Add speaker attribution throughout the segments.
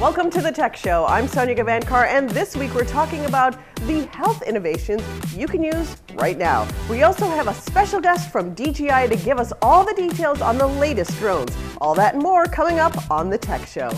Speaker 1: Welcome to the Tech Show. I'm Sonia Gavankar, and this week we're talking about the health innovations you can use right now. We also have a special guest from DJI to give us all the details on the latest drones. All that and more coming up on the Tech Show.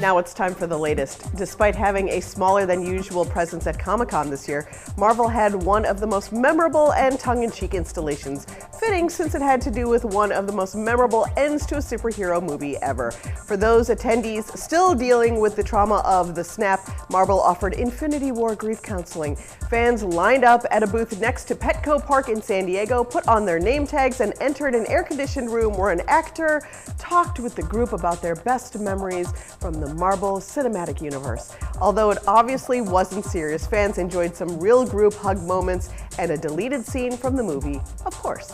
Speaker 1: Now it's time for the latest. Despite having a smaller than usual presence at Comic-Con this year, Marvel had one of the most memorable and tongue-in-cheek installations, fitting since it had to do with one of the most memorable ends to a superhero movie ever. For those attendees still dealing with the trauma of the snap, Marvel offered Infinity War grief counseling. Fans lined up at a booth next to Petco Park in San Diego, put on their name tags, and entered an air-conditioned room where an actor talked with the group about their best memories from the Marvel Cinematic Universe. Although it obviously wasn't serious, fans enjoyed some real group hug moments and a deleted scene from the movie, of course.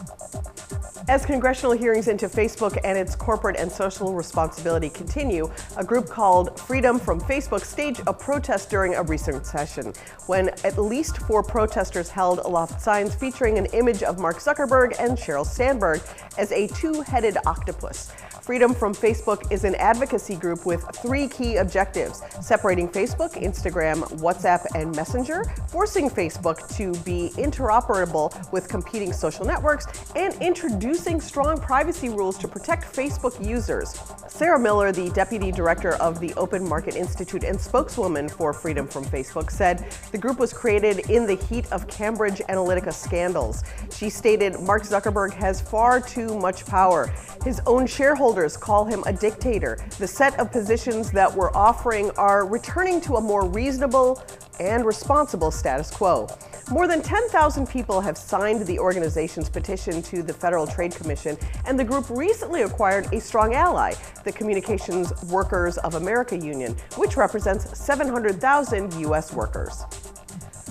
Speaker 1: As congressional hearings into Facebook and its corporate and social responsibility continue, a group called Freedom from Facebook staged a protest during a recent session, when at least 4 protesters held aloft signs featuring an image of Mark Zuckerberg and Sheryl Sandberg as a two-headed octopus. Freedom from Facebook is an advocacy group with 3 key objectives: separating Facebook, Instagram, WhatsApp, and Messenger, forcing Facebook to be interoperable with competing social networks, and introducing strong privacy rules to protect Facebook users. Sarah Miller, the deputy director of the Open Market Institute and spokeswoman for Freedom from Facebook, said the group was created in the heat of Cambridge Analytica scandals. She stated Mark Zuckerberg has far too much power. His own shareholders call him a dictator. The set of positions that we're offering are returning to a more reasonable and responsible status quo. More than 10,000 people have signed the organization's petition to the Federal Trade Commission, and the group recently acquired a strong ally, the Communications Workers of America Union, which represents 700,000 U.S. workers.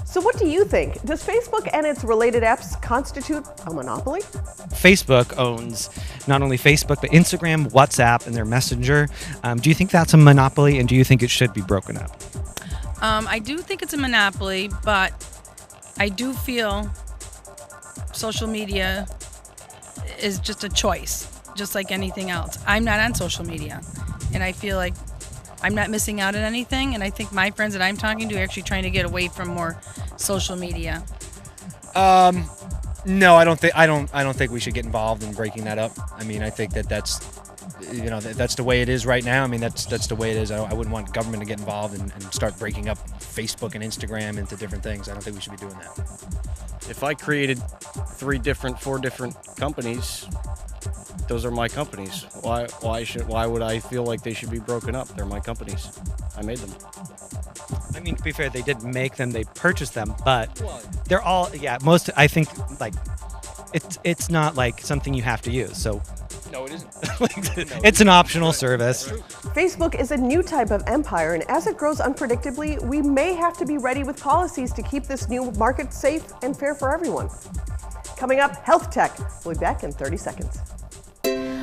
Speaker 1: So what do you think? Does Facebook and its related apps constitute a monopoly?
Speaker 2: Facebook owns not only Facebook, but Instagram, WhatsApp, and their Messenger. Do you think that's a monopoly, and do you think it should be broken up?
Speaker 3: I do think it's a monopoly, but I do feel social media is just a choice, just like anything else. I'm not on social media, and I feel like I'm not missing out on anything, and I think my friends that I'm talking to are actually trying to get away from more social media.
Speaker 4: No, I don't think we should get involved in breaking that up. I mean, I think that's the way it is right now. I mean, that's the way it is. I wouldn't want government to get involved and start breaking up Facebook and Instagram into different things. I don't think we should be doing that.
Speaker 5: If I created 4 different companies, those are my companies. Why would I feel like they should be broken up? They're my companies. I made them.
Speaker 2: I mean, to be fair, they did make them, they purchased them, but they're all, most, I think, like, it's not like something you have to use, so.
Speaker 4: No, it isn't.
Speaker 2: It's an optional service.
Speaker 1: Facebook is a new type of empire, and as it grows unpredictably, we may have to be ready with policies to keep this new market safe and fair for everyone. Coming up, health tech. We'll be back in 30 seconds.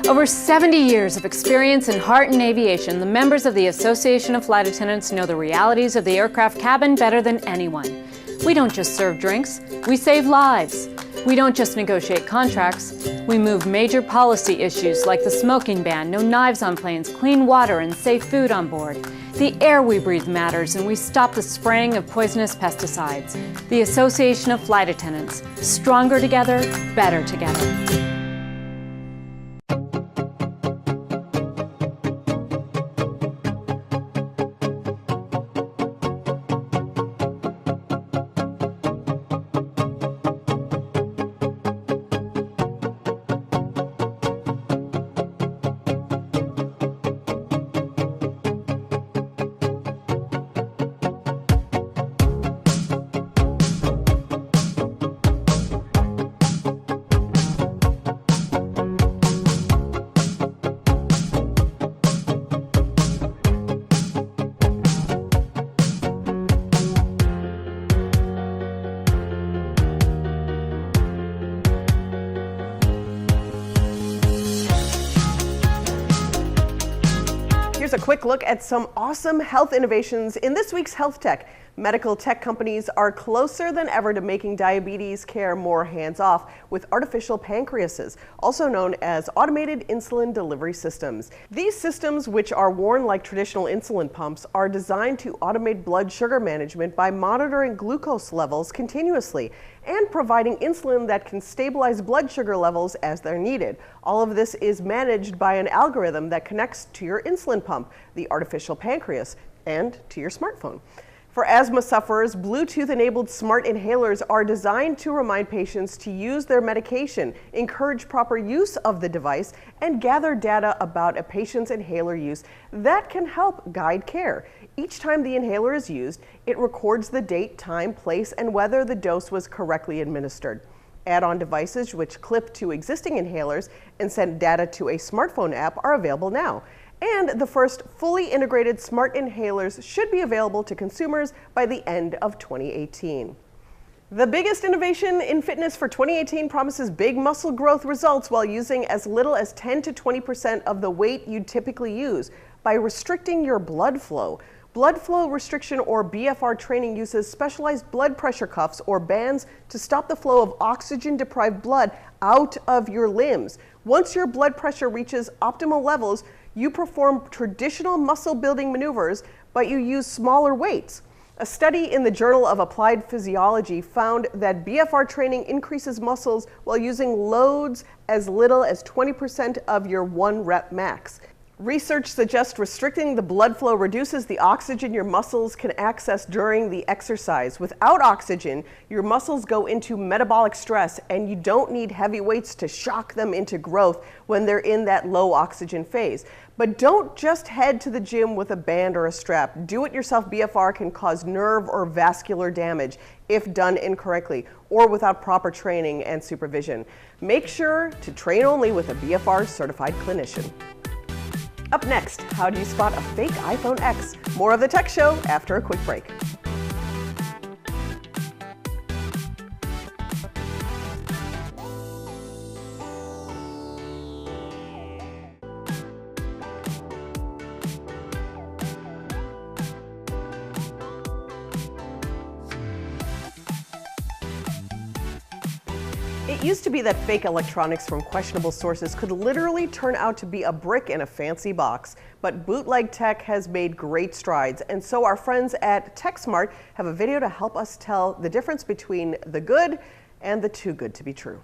Speaker 6: Over 70 years of experience in heart and aviation, the members of the Association of Flight Attendants know the realities of the aircraft cabin better than anyone. We don't just serve drinks, we save lives. We don't just negotiate contracts, we move major policy issues like the smoking ban, no knives on planes, clean water, and safe food on board. The air we breathe matters, and we stop the spraying of poisonous pesticides. The Association of Flight Attendants. Stronger together, better together.
Speaker 1: Here's a quick look at some awesome health innovations in this week's Health Tech. Medical tech companies are closer than ever to making diabetes care more hands-off with artificial pancreases, also known as automated insulin delivery systems. These systems, which are worn like traditional insulin pumps, are designed to automate blood sugar management by monitoring glucose levels continuously and providing insulin that can stabilize blood sugar levels as they're needed. All of this is managed by an algorithm that connects to your insulin pump, the artificial pancreas, and to your smartphone. For asthma sufferers, Bluetooth-enabled smart inhalers are designed to remind patients to use their medication, encourage proper use of the device, and gather data about a patient's inhaler use that can help guide care. Each time the inhaler is used, it records the date, time, place, and whether the dose was correctly administered. Add-on devices which clip to existing inhalers and send data to a smartphone app are available now. And the first fully integrated smart inhalers should be available to consumers by the end of 2018. The biggest innovation in fitness for 2018 promises big muscle growth results while using as little as 10 to 20% of the weight you'd typically use by restricting your blood flow. Blood flow restriction, or BFR training, uses specialized blood pressure cuffs or bands to stop the flow of oxygen-deprived blood out of your limbs. Once your blood pressure reaches optimal levels, you perform traditional muscle-building maneuvers, but you use smaller weights. A study in the Journal of Applied Physiology found that BFR training increases muscles while using loads as little as 20% of your 1-rep max. Research suggests restricting the blood flow reduces the oxygen your muscles can access during the exercise. Without oxygen, your muscles go into metabolic stress, and you don't need heavy weights to shock them into growth when they're in that low oxygen phase. But don't just head to the gym with a band or a strap. Do-it-yourself BFR can cause nerve or vascular damage if done incorrectly or without proper training and supervision. Make sure to train only with a BFR certified clinician. Up next, how do you spot a fake iPhone X? More of the Tech Show after a quick break. It used to be that fake electronics from questionable sources could literally turn out to be a brick in a fancy box. But bootleg tech has made great strides, and so our friends at TechSmart have a video to help us tell the difference between the good and the too good to be true.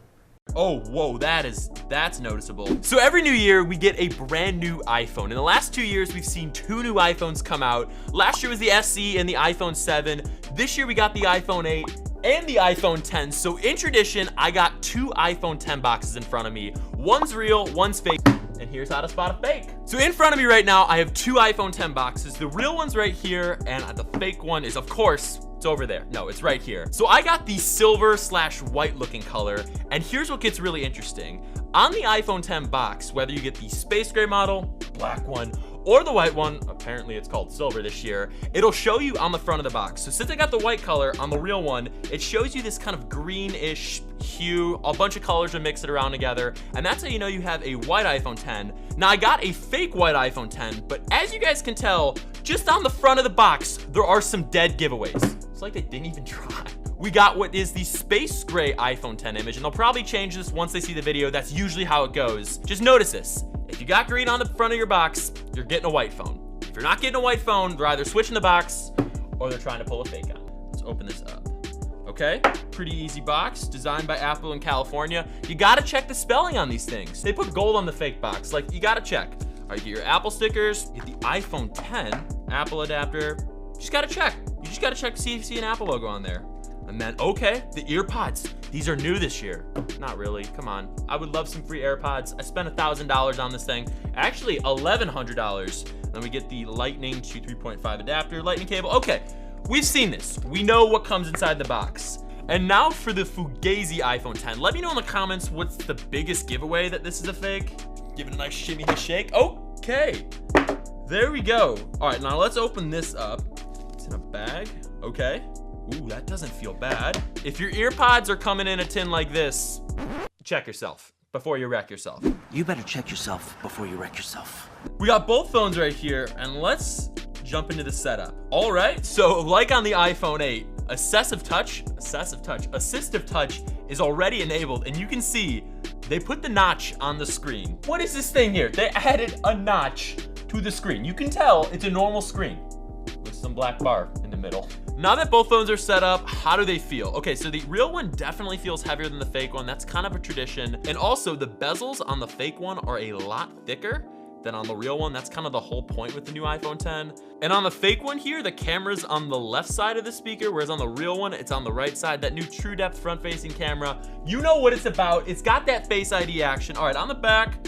Speaker 7: Oh, whoa, that's noticeable. So every new year, we get a brand new iPhone. In the last 2 years, we've seen 2 new iPhones come out. Last year was the SE and the iPhone 7. This year, we got the iPhone 8 and the iPhone 10. So in tradition, I got 2 iPhone 10 boxes in front of me. One's real, one's fake. And here's how to spot a fake. So in front of me right now, I have 2 iPhone 10 boxes. The real one's right here, and the fake one is, of course, it's over there. No, it's right here. So I got the silver/white looking color, and here's what gets really interesting. On the iPhone 10 box, whether you get the space gray model, black one, or the white one, apparently it's called silver this year, it'll show you on the front of the box. So since I got the white color on the real one, it shows you this kind of greenish hue. A bunch of colors are mixed around together, and that's how you know you have a white iPhone 10. Now I got a fake white iPhone 10, but as you guys can tell, just on the front of the box, there are some dead giveaways. It's like they didn't even try. We got what is the space gray iPhone 10 image, and they'll probably change this once they see the video. That's usually how it goes. Just notice this. If you got green on the front of your box, you're getting a white phone. If you're not getting a white phone, they're either switching the box or they're trying to pull a fake on. Let's open this up. Okay, pretty easy box, designed by Apple in California. You gotta check the spelling on these things. They put gold on the fake box, like you gotta check. All right, get your Apple stickers, get the iPhone 10 Apple adapter. You just gotta check. You just gotta check to see if you see an Apple logo on there. And then, okay, the earpods. These are new this year. Not really, come on. I would love some free AirPods. I spent $1,000 on this thing. Actually, $1,100. Then we get the Lightning 3.5 adapter, lightning cable. Okay, we've seen this. We know what comes inside the box. And now for the Fugazi iPhone 10. Let me know in the comments what's the biggest giveaway that this is a fake. Give it a nice shimmy shake. Okay, there we go. All right, now let's open this up. It's in a bag, okay. Ooh, that doesn't feel bad. If your earpods are coming in a tin like this, check yourself. before you wreck yourself.
Speaker 8: You better check yourself before you wreck yourself.
Speaker 7: We got both phones right here, and let's jump into the setup. All right, so like on the iPhone 8, assistive touch is already enabled, and you can see they put the notch on the screen. What is this thing here? They added a notch to the screen. You can tell it's a normal screen with some black bar in the middle. Now that both phones are set up, how do they feel? Okay, so the real one definitely feels heavier than the fake one. That's kind of a tradition. And also the bezels on the fake one are a lot thicker than on the real one. That's kind of the whole point with the new iPhone 10. And on the fake one here, the camera's on the left side of the speaker, whereas on the real one, it's on the right side. That new true depth front-facing camera, you know what it's about. It's got that Face ID action. All right, on the back,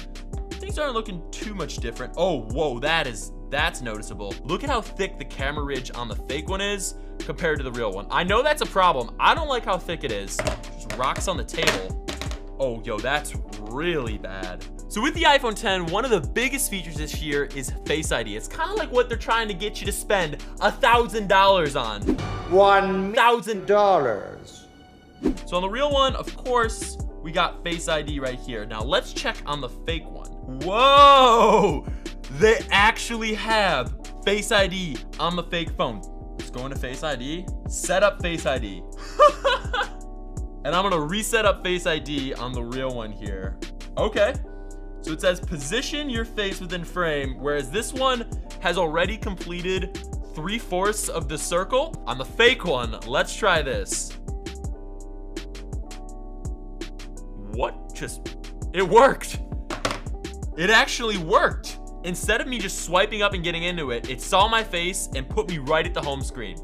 Speaker 7: things aren't looking too much different. Oh, whoa, that's noticeable. Look at how thick the camera ridge on the fake one is compared to the real one. I know that's a problem. I don't like how thick it is. Just rocks on the table. Oh, yo, that's really bad. So with the iPhone 10, one of the biggest features this year is Face ID. It's kind of like what they're trying to get you to spend $1,000 on.
Speaker 9: $1,000.
Speaker 7: So on the real one, of course, we got Face ID right here. Now let's check on the fake one. Whoa! They actually have Face ID on the fake phone. Let's go into Face ID, set up Face ID. And I'm gonna reset up Face ID on the real one here. Okay. So it says position your face within frame, whereas this one has already completed 3/4 of the circle. On the fake one, let's try this. It worked. It actually worked. Instead of me just swiping up and getting into it, it saw my face and put me right at the home screen.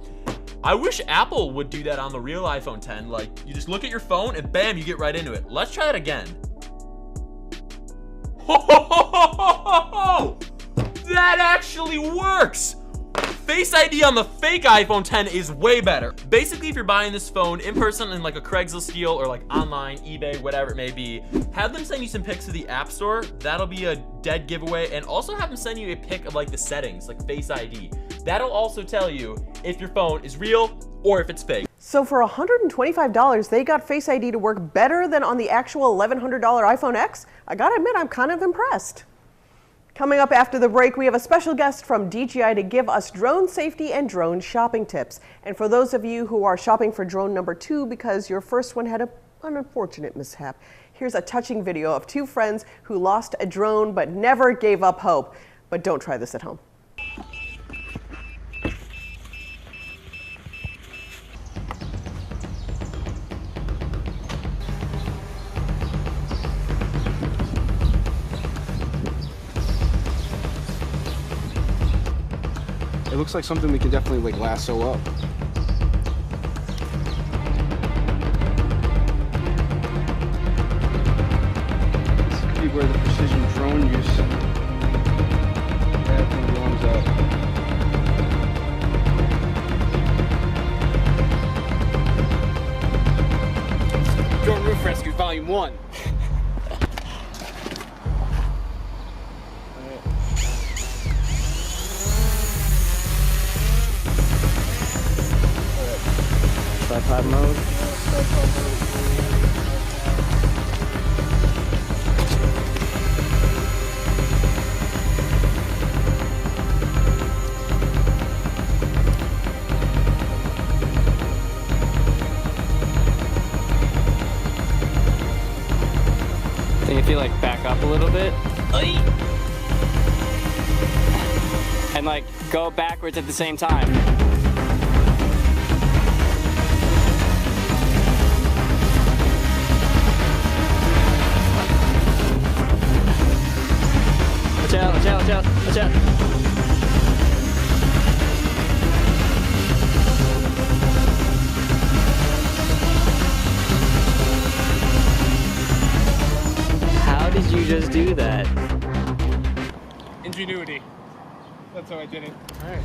Speaker 7: I wish Apple would do that on the real iPhone 10. Like, you just look at your phone and bam, you get right into it. Let's try it again. That actually works! Face ID on the fake iPhone 10 is way better. Basically, if you're buying this phone in person in like a Craigslist deal or like online, eBay, whatever it may be, have them send you some pics of the App Store. That'll be a dead giveaway. And also have them send you a pic of like the settings, like Face ID. That'll also tell you if your phone is real or if it's fake.
Speaker 1: So for $125, they got Face ID to work better than on the actual $1,100 iPhone X? I gotta admit, I'm kind of impressed. Coming up after the break, we have a special guest from DJI to give us drone safety and drone shopping tips. And for those of you who are shopping for drone number 2 because your first one had an unfortunate mishap, here's a touching video of 2 friends who lost a drone but never gave up hope. But don't try this at home.
Speaker 10: It looks like something we can definitely like lasso up. This could be where the precision drone use everything warms up. Drone Roof Rescue Volume 1.
Speaker 5: Tripod mode.
Speaker 11: Think if you like back up a little bit and like go backwards at the same time. Watch out, watch out, watch out, watch out. How did you just do that?
Speaker 10: Ingenuity. That's how I did it. All right.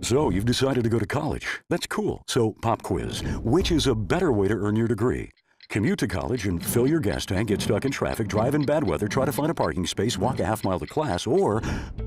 Speaker 12: So, you've decided to go to college. That's cool. So, pop quiz. Which is a better way to earn your degree? Commute to college and fill your gas tank, get stuck in traffic, drive in bad weather, try to find a parking space, walk a half mile to class, or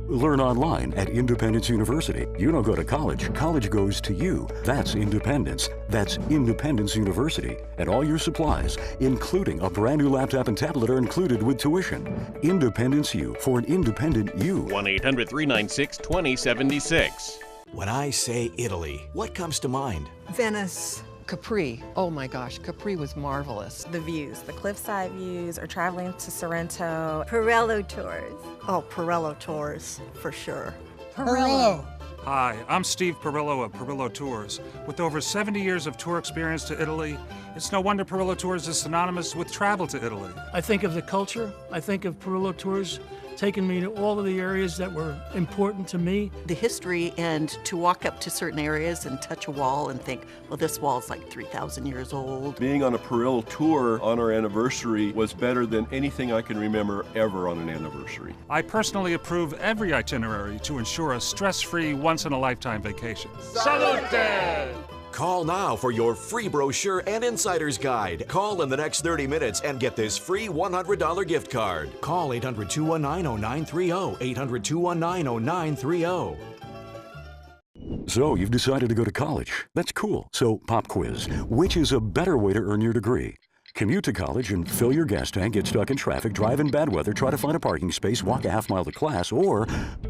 Speaker 12: learn online at Independence University. You don't go to college, college goes to you. That's independence. That's Independence University. And all your supplies, including a brand new laptop and tablet, are included with tuition. Independence U for an independent you.
Speaker 9: 1-800-396-2076.
Speaker 13: When I say Italy, what comes to mind?
Speaker 14: Venice. Capri. Oh my gosh, Capri was marvelous.
Speaker 15: The views, the cliffside views, or traveling to Sorrento. Pirello tours.
Speaker 16: Oh, Pirello tours, for sure.
Speaker 17: Pirello. Hi, I'm Steve Pirillo of Pirillo Tours. With over 70 years of tour experience to Italy, it's no wonder Pirillo Tours is synonymous with travel to Italy.
Speaker 18: I think of the culture. I think of Pirillo Tours taking me to all of the areas that were important to me.
Speaker 16: The history, and to walk up to certain areas and touch a wall and think, well, this wall's like 3,000 years old.
Speaker 19: Being on a Pirillo tour on our anniversary was better than anything I can remember ever on an anniversary.
Speaker 17: I personally approve every itinerary to ensure a stress-free, once-in-a-lifetime vacation.
Speaker 9: Salute! Call now for your free brochure and insider's guide. Call in the next 30 minutes and get this free $100 gift card. Call 800-219-0930, 800-219-0930.
Speaker 12: So you've decided to go to college. That's cool. So pop quiz. Which is a better way to earn your degree? Commute to college and fill your gas tank, get stuck in traffic, drive in bad weather, try to find a parking space, walk a half mile to class, or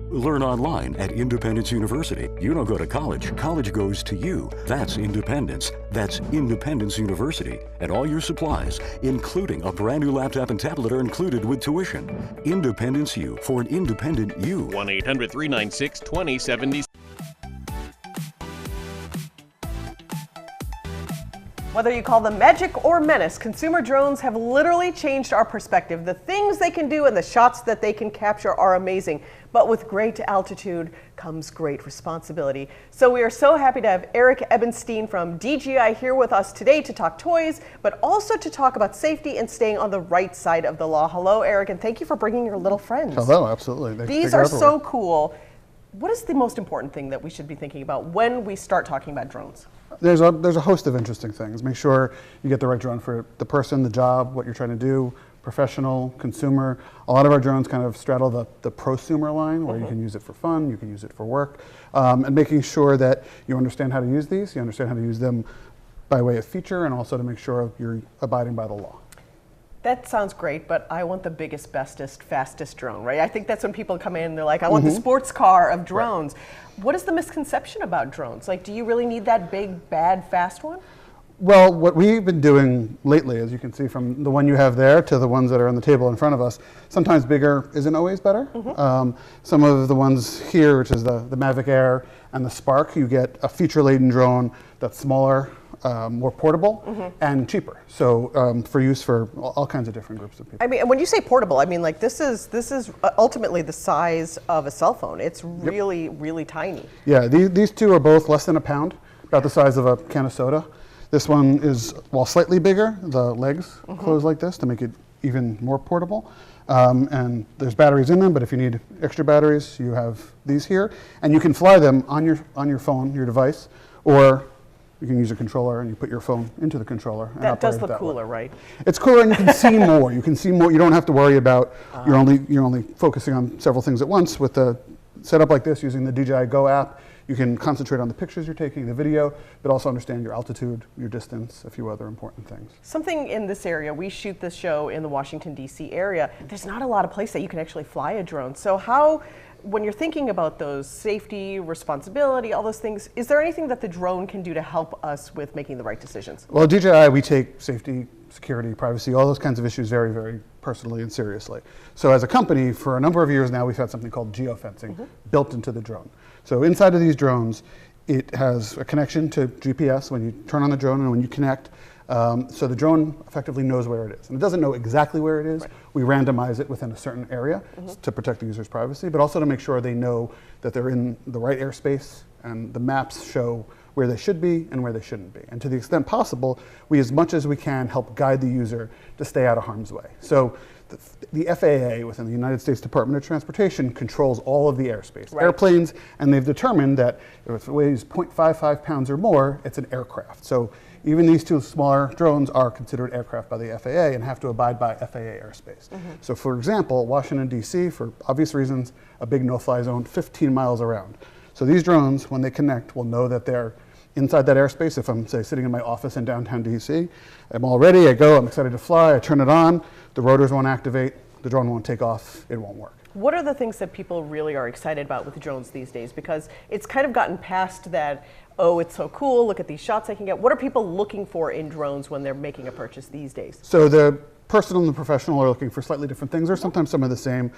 Speaker 12: learn online at Independence University. You don't go to college, college goes to you. That's independence. That's Independence University. And all your supplies, including a brand new laptop and tablet, are included with tuition. Independence U for an independent you.
Speaker 9: 1-800-396-2076.
Speaker 1: Whether you call them magic or menace, consumer drones have literally changed our perspective. The things they can do and the shots that they can capture are amazing. But with great altitude comes great responsibility. So we are so happy to have Eric Ebenstein from DJI here with us today to talk toys, but also to talk about safety and staying on the right side of the law. Hello, Eric, and thank you for bringing your little friends.
Speaker 20: Hello, absolutely.
Speaker 1: These are so cool. What is the most important thing that we should be thinking about when we start talking about drones?
Speaker 20: There's a host of interesting things. Make sure you get the right drone for the person, the job, what you're trying to do, professional, consumer. A lot of our drones kind of straddle the prosumer line, where you can use it for fun, you can use it for work, and making sure that you understand how to use these, you understand how to use them by way of feature, and also to make sure you're abiding by the law.
Speaker 1: That sounds great, but I want the biggest, bestest, fastest drone, right? I think that's when people come in and they're like, I want the sports car of drones. Right. What is the misconception about drones? Like, do you really need that big, bad, fast one?
Speaker 20: Well, what we've been doing lately, as you can see from the one you have there to the ones that are on the table in front of us, sometimes bigger isn't always better. Some of the ones here, which is the Mavic Air and the Spark, you get a feature-laden drone that's smaller, more portable, and cheaper. So for use for all kinds of different groups of people.
Speaker 1: I mean, when you say portable, I mean like this is ultimately the size of a cell phone. It's really, really tiny.
Speaker 20: Yeah, these two are both less than a pound, about the size of a can of soda. This one is, while slightly bigger, the legs close like this to make it even more portable. And there's batteries in them, but if you need extra batteries, you have these here. And you can fly them on your phone, your device, or you can use a controller and you put your phone into the controller. And
Speaker 1: that does look
Speaker 20: that
Speaker 1: cooler,
Speaker 20: way.
Speaker 1: right?
Speaker 20: It's cooler, and you can see more. You can see more. You don't have to worry about you're only focusing on several things at once. With the setup like this, using the DJI Go app, you can concentrate on the pictures you're taking, the video, but also understand your altitude, your distance, a few other important things.
Speaker 1: Something in this area, we shoot this show in the Washington, D.C. area. There's not a lot of place that you can actually fly a drone. So how, when you're thinking about those safety, responsibility, all those things, is there anything that the drone can do to help us with making the right decisions?
Speaker 20: Well, at DJI, we take safety, security, privacy, all those kinds of issues very, very personally and seriously. So as a company, for a number of years now, we've had something called geofencing built into the drone. So inside of these drones, it has a connection to GPS when you turn on the drone and when you connect. So the drone effectively knows where it is. And it doesn't know exactly where it is. Right. We randomize it within a certain area to protect the user's privacy, but also to make sure they know that they're in the right airspace, and the maps show where they should be and where they shouldn't be. And to the extent possible, we, as much as we can, help guide the user to stay out of harm's way. So the FAA, within the United States Department of Transportation, controls all of the airspace. Right. Airplanes, and they've determined that if it weighs 0.55 pounds or more, it's an aircraft. So even these two smaller drones are considered aircraft by the FAA and have to abide by FAA airspace. So for example, Washington, D.C., for obvious reasons, a big no-fly zone 15 miles around. So these drones, when they connect, will know that they're inside that airspace. If I'm, say, sitting in my office in downtown DC, I'm all ready, I go, I'm excited to fly, I turn it on, the rotors won't activate, the drone won't take off, it won't work.
Speaker 1: What are the things that people really are excited about with the drones these days? Because it's kind of gotten past that, oh, it's so cool, look at these shots I can get. What are people looking for in drones when they're making a purchase these days?
Speaker 20: So the personal and the professional are looking for slightly different things, or sometimes some of the same.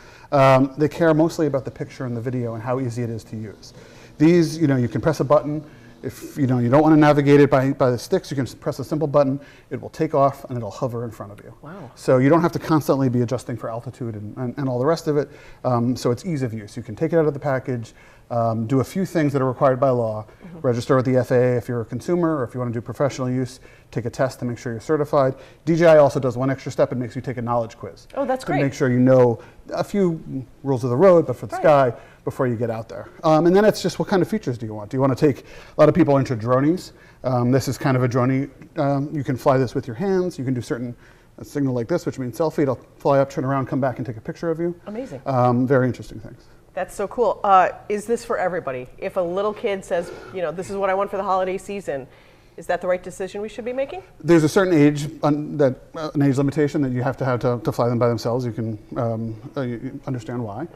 Speaker 20: They care mostly about the picture and the video and how easy it is to use. These, you can press a button. If you don't want to navigate it by the sticks, you can just press a simple button. It will take off and it'll hover in front of you.
Speaker 1: Wow.
Speaker 20: So you don't have to constantly be adjusting for altitude and all the rest of it. So it's ease of use. You can take it out of the package, do a few things that are required by law, register with the FAA if you're a consumer, or if you want to do professional use, take a test to make sure you're certified. DJI also does one extra step and makes you take a knowledge quiz.
Speaker 1: Oh, that's great.
Speaker 20: To make sure you know a few rules of the road, but for the sky, before you get out there. And then it's just what kind of features do you want? Do you want to take, a lot of people are into dronies. This is kind of a droney. You can fly this with your hands. You can do a signal like this, which means selfie. It'll fly up, turn around, come back and take a picture of you.
Speaker 1: Amazing.
Speaker 20: Very interesting things.
Speaker 1: That's so cool. Is this for everybody? If a little kid says, this is what I want for the holiday season, is that the right decision we should be making?
Speaker 20: There's a certain age, an age limitation that you have to fly them by themselves. You can you understand why.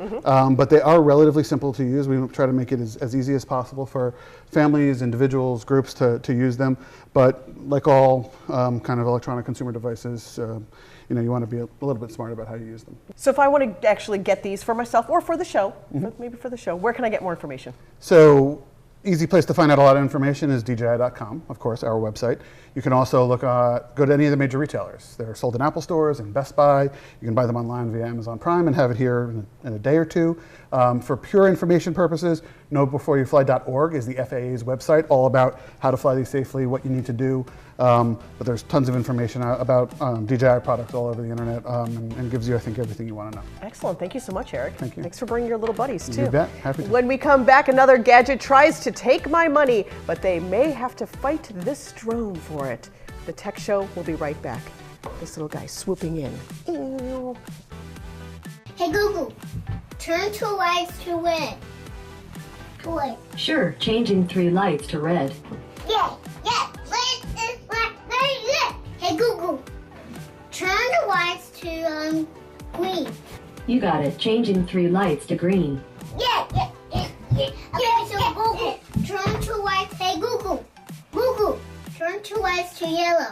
Speaker 20: But they are relatively simple to use. We try to make it as easy as possible for families, individuals, groups to use them. But like all kind of electronic consumer devices, you want to be a little bit smart about how you use them.
Speaker 1: So if I want to actually get these for myself or for the show, maybe for the show, where can I get more information?
Speaker 20: So easy place to find out a lot of information is DJI.com, of course, our website. You can also go to any of the major retailers. They're sold in Apple stores and Best Buy. You can buy them online via Amazon Prime and have it here in a day or two. For pure information purposes, knowbeforeyouFly.org is the FAA's website, all about how to fly these safely, what you need to do. But there's tons of information about DJI products all over the internet and gives you, I think, everything you want to know.
Speaker 1: Excellent. Thank you so much, Eric.
Speaker 20: Thank you.
Speaker 1: Thanks for bringing your little buddies, too.
Speaker 20: You bet. Happy to.
Speaker 1: When we come back, another gadget tries to take my money, but they may have to fight this drone for it. The Tech Show will be right back. This little guy swooping in. Ew.
Speaker 21: Hey, Google, turn 2 lights to red. What?
Speaker 22: Sure, changing 3 lights to red.
Speaker 21: Yeah. Red is red. Hey, Google, turn the lights to green.
Speaker 22: You got it, changing 3 lights to green.
Speaker 21: Yeah. Okay, so Google, turn 2 lights. Hey, Google, turn 2 lights to yellow.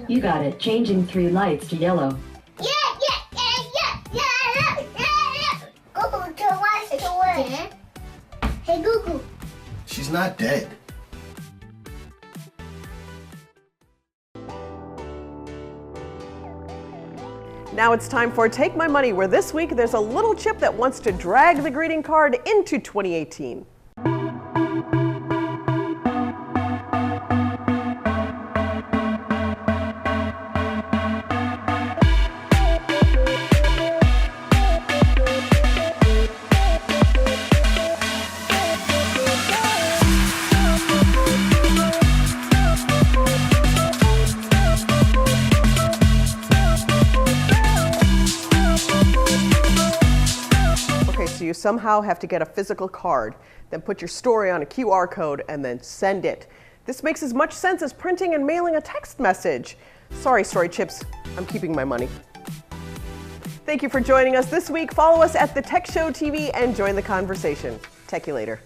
Speaker 22: You got it, changing 3 lights to yellow.
Speaker 21: Yeah. Google, 2 lights to red. Hey, Google.
Speaker 23: She's not dead.
Speaker 1: Now it's time for Take My Money, where this week there's a little chip that wants to drag the greeting card into 2018. So you somehow have to get a physical card, then put your story on a QR code, and then send it. This makes as much sense as printing and mailing a text message. Sorry, StoryChips, I'm keeping my money. Thank you for joining us this week. Follow us at The Tech Show TV and join the conversation. Tech you later.